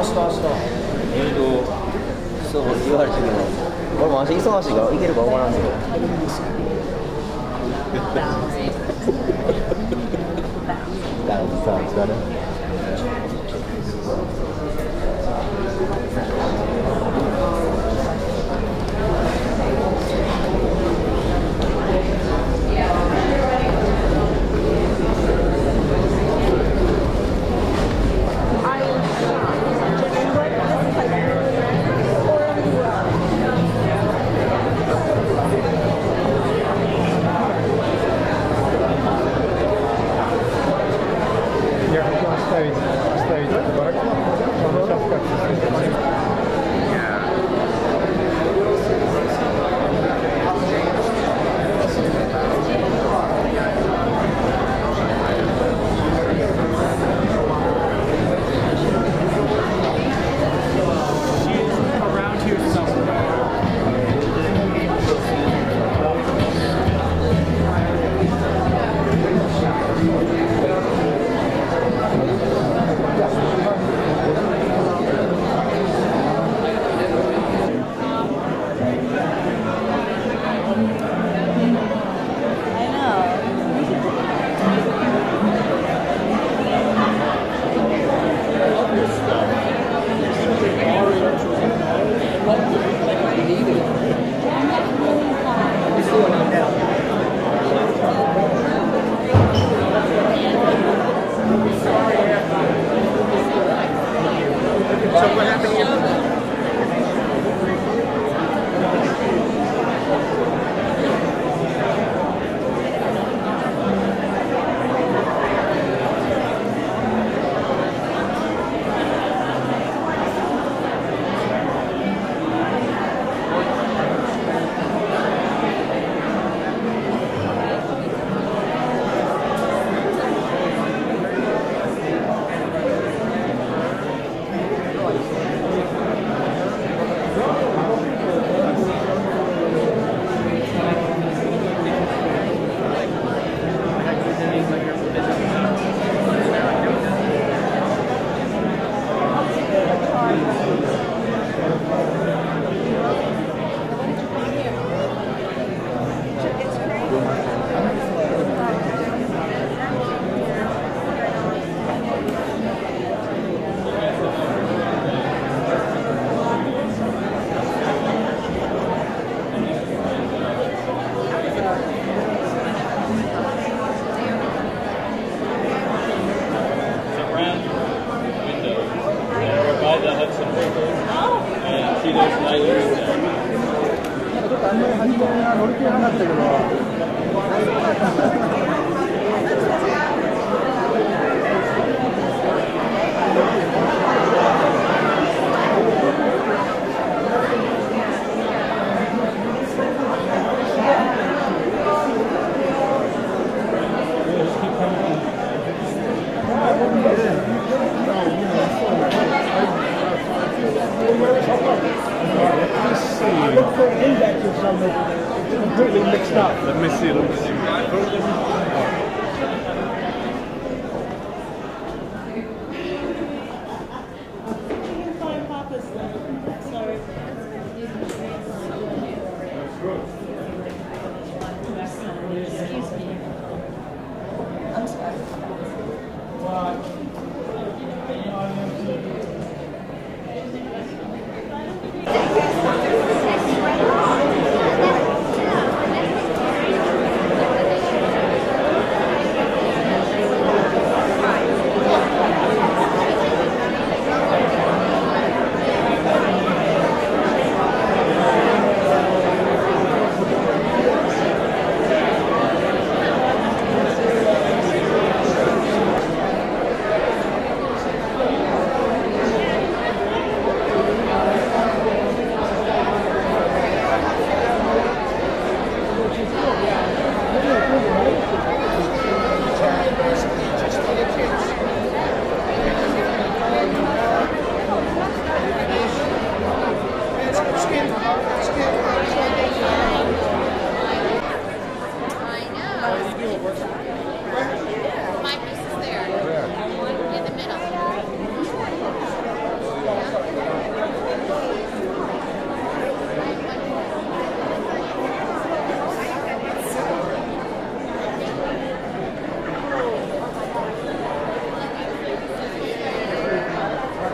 そう言われたけど、俺マジ忙しいからいけるか分からんけど。ダウンサーチだね。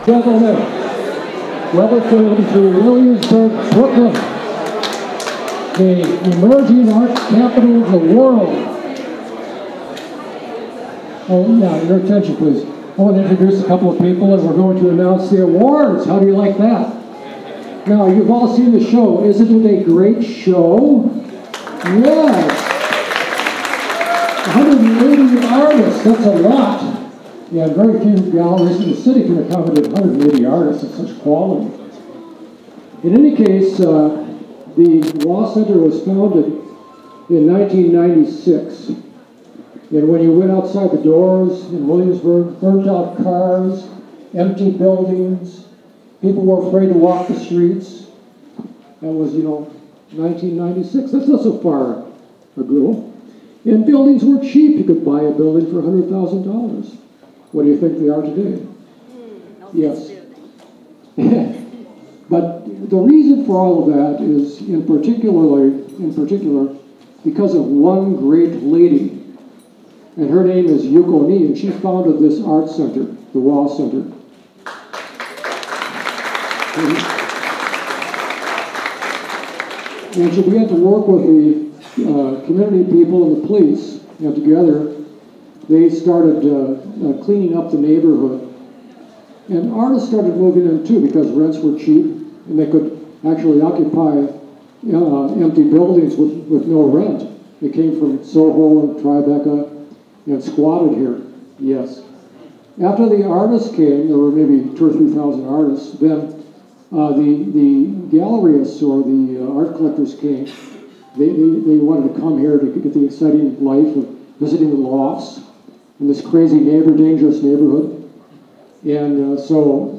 Gentlemen, welcome to Williamsburg, Brooklyn, the emerging art capital of the world. Oh, yeah, your attention, please. I want to introduce a couple of people, and we're going to announce the awards. How do you like that? Now, you've all seen the show. Isn't it a great show? Yes. 180 artists, that's a lot. Yeah, very few galleries in the city can accommodate 180 artists of such quality. In any case, the Law Center was founded in 1996. And when you went outside the doors in Williamsburg, burnt out cars, empty buildings, people were afraid to walk the streets. That was, 1996. That's not so far ago. And buildings were cheap. You could buy a building for $100,000. What do you think they are today? Yes. But the reason for all of that is in particular, because of one great lady. And her name is Yuko, and she founded this art center, the Law Center. And she began to work with the community people and the police, and together they started cleaning up the neighborhood. And artists started moving in too because rents were cheap and they could actually occupy empty buildings with no rent. They came from Soho and Tribeca and squatted here, yes. After the artists came, there were maybe 2,000 or 3,000 artists, then the gallerists or the art collectors came. They wanted to come here to get the exciting life of visiting the lofts in this crazy dangerous neighborhood. And so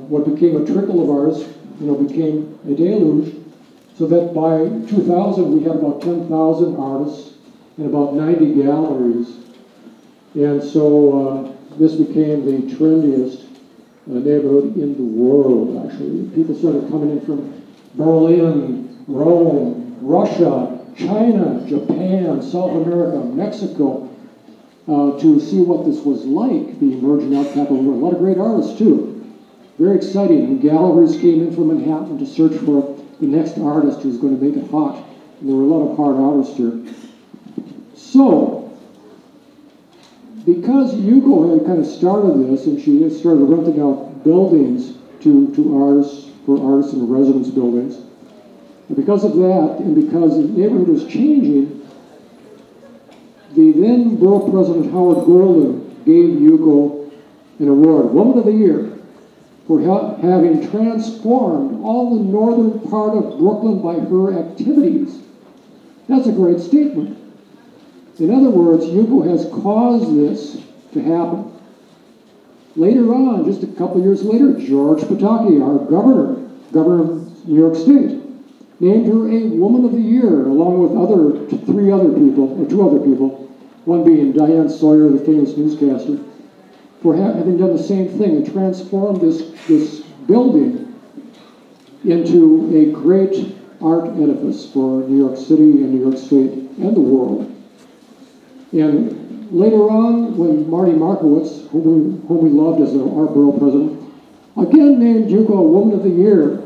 what became a trickle of artists, became a deluge, so that by 2000 we had about 10,000 artists and about 90 galleries. And so this became the trendiest neighborhood in the world, actually. People started coming in from Berlin, Rome, Russia, China, Japan, South America, Mexico, to see what this was like, the emerging art capital of the world. A lot of great artists, too. Very exciting. And galleries came in from Manhattan to search for the next artist who's going to make it hot. And there were a lot of hard artists here. So, because Yuko had kind of started this, and she started renting out buildings to artists, for artists in residence buildings, and because of that, and because the neighborhood was changing, the then borough president, Howard Golden, gave Yuko an award, Woman of the Year, for having transformed all the northern part of Brooklyn by her activities. That's a great statement. In other words, Yuko has caused this to happen. Later on, just a couple years later, George Pataki, our governor of New York State, named her a Woman of the Year, along with two other people, one being Diane Sawyer, the famous newscaster, for having done the same thing and transformed this building into a great art edifice for New York City and New York State and the world. And later on, when Marty Markowitz, whom we loved as our borough president, again named Yuko a Woman of the Year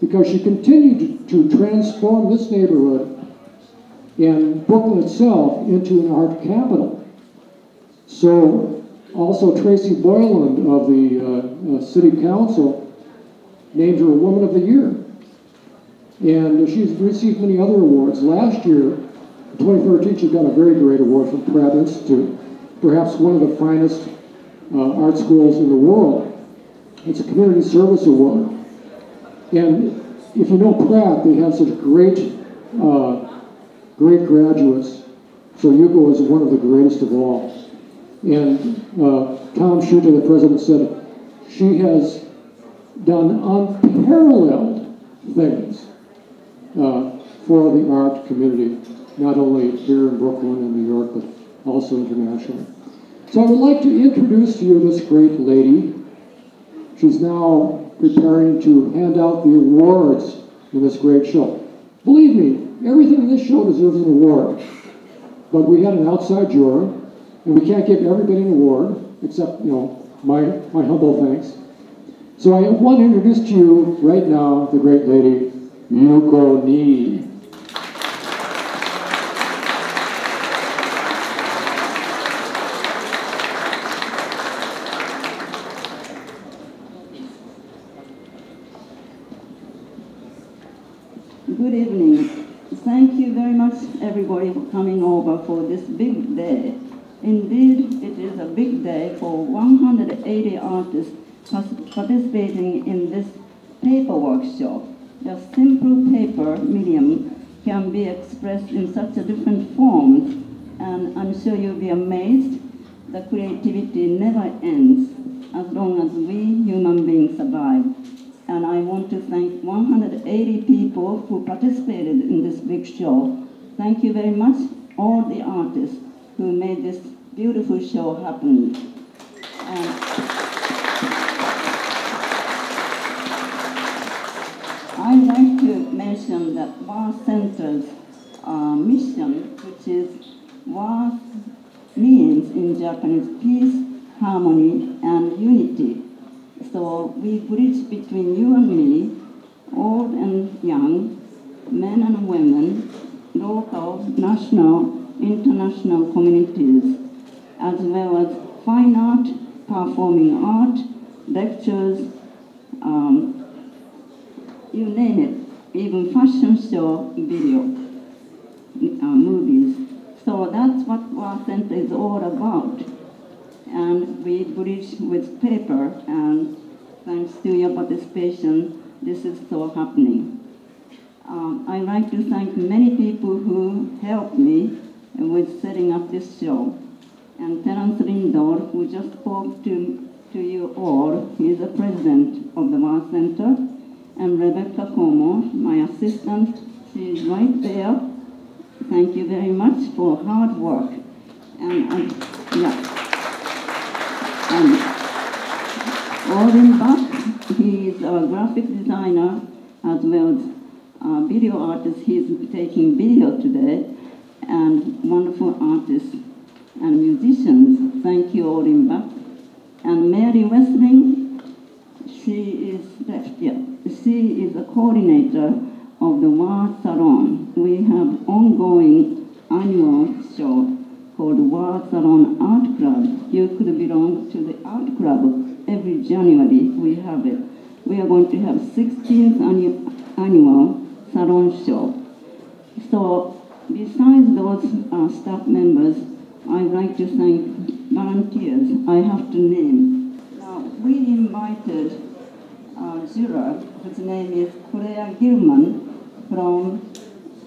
because she continued to transform this neighborhood and Brooklyn itself into an art capital. So also Tracy Boyland of the City Council named her a Woman of the Year. And she's received many other awards. Last year, in 2013, she got a very great award from Pratt Institute, perhaps one of the finest art schools in the world. It's a community service award. And if you know Pratt, they have such great graduates. So Yuko is one of the greatest of all. And Tom Schutter, the president, said she has done unparalleled things for the art community, not only here in Brooklyn and New York, but also internationally. So I would like to introduce to you this great lady. She's now preparing to hand out the awards in this great show. Believe me, everything in this show deserves an award. But we had an outside juror, and we can't give everybody an award, except, my humble thanks. So I want to introduce to you right now the great lady, Yuko Ni. Good evening. Thank you very much, everybody, for coming over for this big day. Indeed, it is a big day for 180 artists participating in this paper workshop. The simple paper medium can be expressed in such a different forms, and I'm sure you'll be amazed. The creativity never ends as long as we human beings survive. And I want to thank 180 people who participated in this big show. Thank you very much, all the artists who made this beautiful show happen. I'd like to mention that WAR Center's mission, which is WAR means in Japanese peace, harmony, and unity. So we bridge between you and me, old and young, men and women, local, national, international communities, as well as fine art, performing art, lectures, you name it, even fashion show, video, movies. So that's what WAR Center is all about. And we bridge with paper, and thanks to your participation, this is so happening. I'd like to thank many people who helped me with setting up this show. And Terence Lindor, who just spoke to you all, he is the president of the WAR Center. And Rebecca Cuomo, my assistant, she is right there. Thank you very much for hard work. And Orin Buck, he is a graphic designer as well as a video artist. He's taking video today, and wonderful artists and musicians. Thank you, Orin Buck. And Mary Wessling, she is left here. She is a coordinator of the WAR Salon. We have ongoing annual show called WAR Salon Art Club. You could belong to the art club. Every January we have it. We are going to have 16th annual salon show. So besides those staff members, I'd like to thank volunteers. I have to name. Now, we invited Juror, whose name is Gilman, from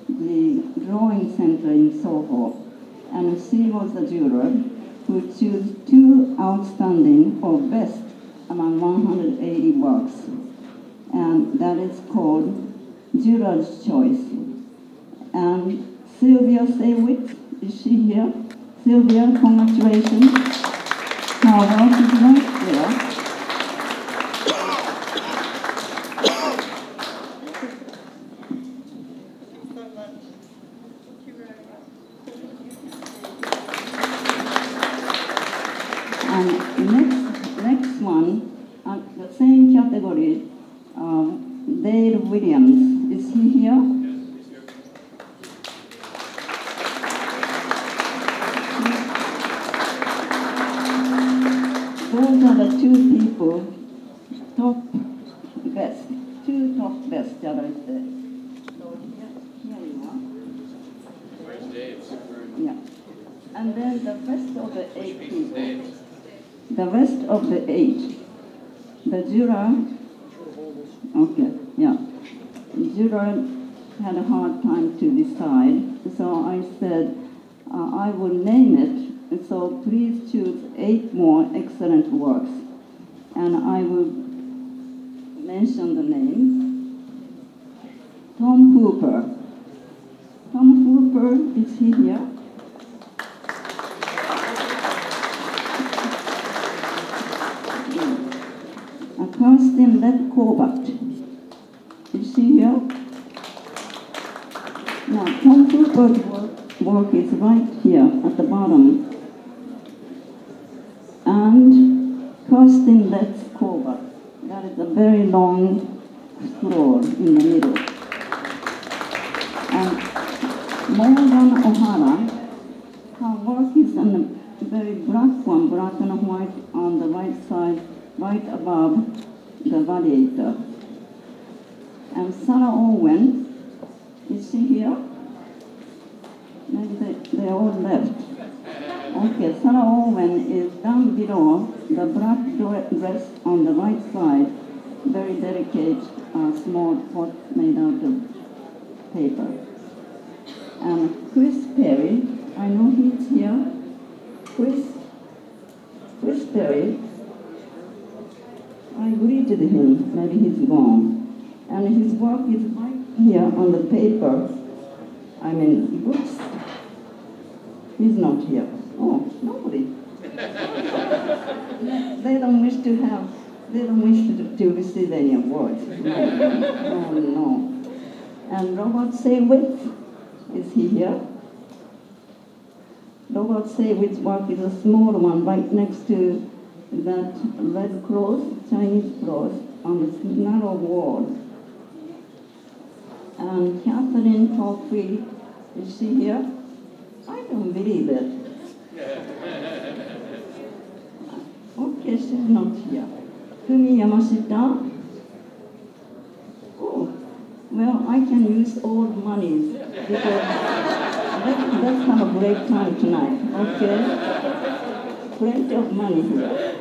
the Drawing Center in Soho. And she was a juror who chose 2 outstanding or best among 180 works. And that is called Juror's Choice. And Sylvia Saywitz, is she here? Sylvia, congratulations. Her work is right there. Next one, the same category, Dale Williams. Is he here? Yes, he's here. Those are the 2 people, top best, 2 top best, shall I say. So here you are. Where's Dave? Yeah. And then the rest of the 8 people. The rest of the 8, the juror, okay, yeah. The juror had a hard time to decide, so I said I will name it, so please choose 8 more excellent works. And I will mention the names. Tom Hooper. Tom Hooper, is he here? Kristen Kovak. Is she here? Now, Tom Hooper's work is right here at the bottom. And Kristen Kovak. That is the very long scroll in the middle. And Morgan O'Hara, her work is on a very black one, black and white on the right side, right above the radiator. And Sara Owens, is she here? Maybe they all left. Okay, Sara Owens is down below, the black dress on the right side, very delicate, small pot made out of paper. And Chris Perry, I know he's here. Chris Perry, I greeted him, maybe he's gone. And his work is right here on the paper, books. He's not here. Oh, nobody. They don't wish to receive any awards. No. And Robert Saywitz, is he here? Robert Saywitz's work is a small one right next to that red cross, Chinese cross, on the narrow wall. And Katherine Toukhy, is she here? I don't believe it. Okay, she's not here. Fumi Yamashita? Oh, well, I can use old monies because let's have a great time tonight, okay? Plenty of money here.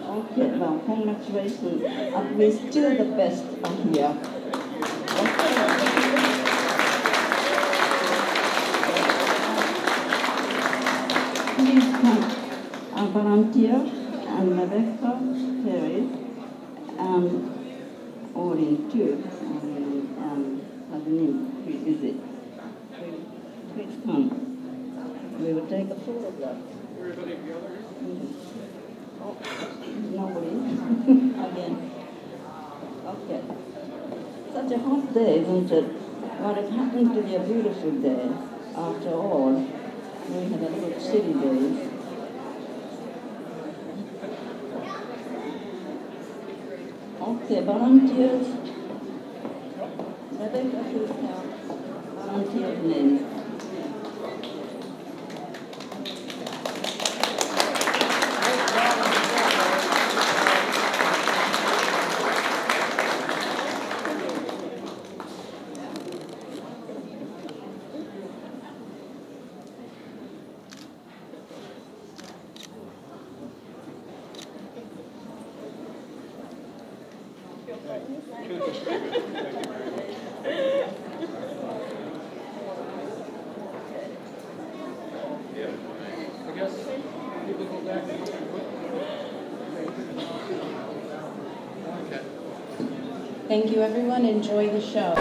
Okay, well, congratulations. At least two of the best are here. Please come, a volunteer, and Rebecca Perry, and Orin too, and please visit. Please come. We will take a photograph. Everybody together? Oh, nobody. Again. Okay. Such a hot day, isn't it? Well, it happened to be a beautiful day. After all, we had a little chilly days. Okay, volunteers. Rebecca, please have volunteers' names. Thank you, everyone. Enjoy the show.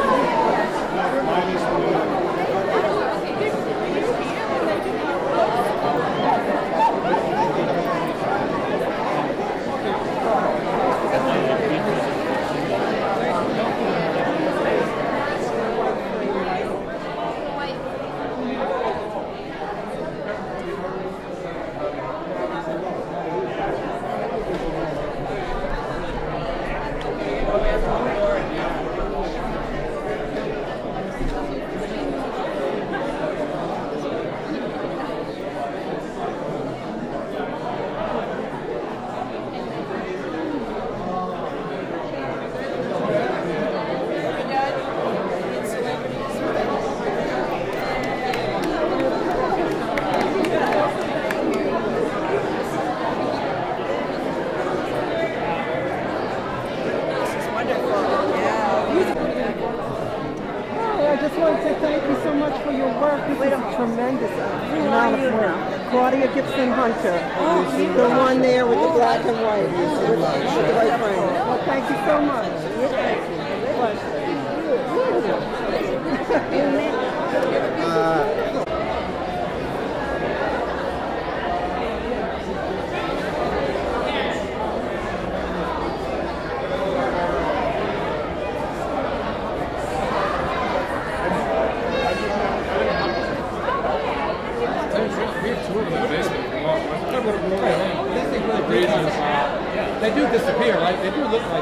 The one there with the black and white. With the white frame. Well, thank you so much. They do disappear, right? They do look like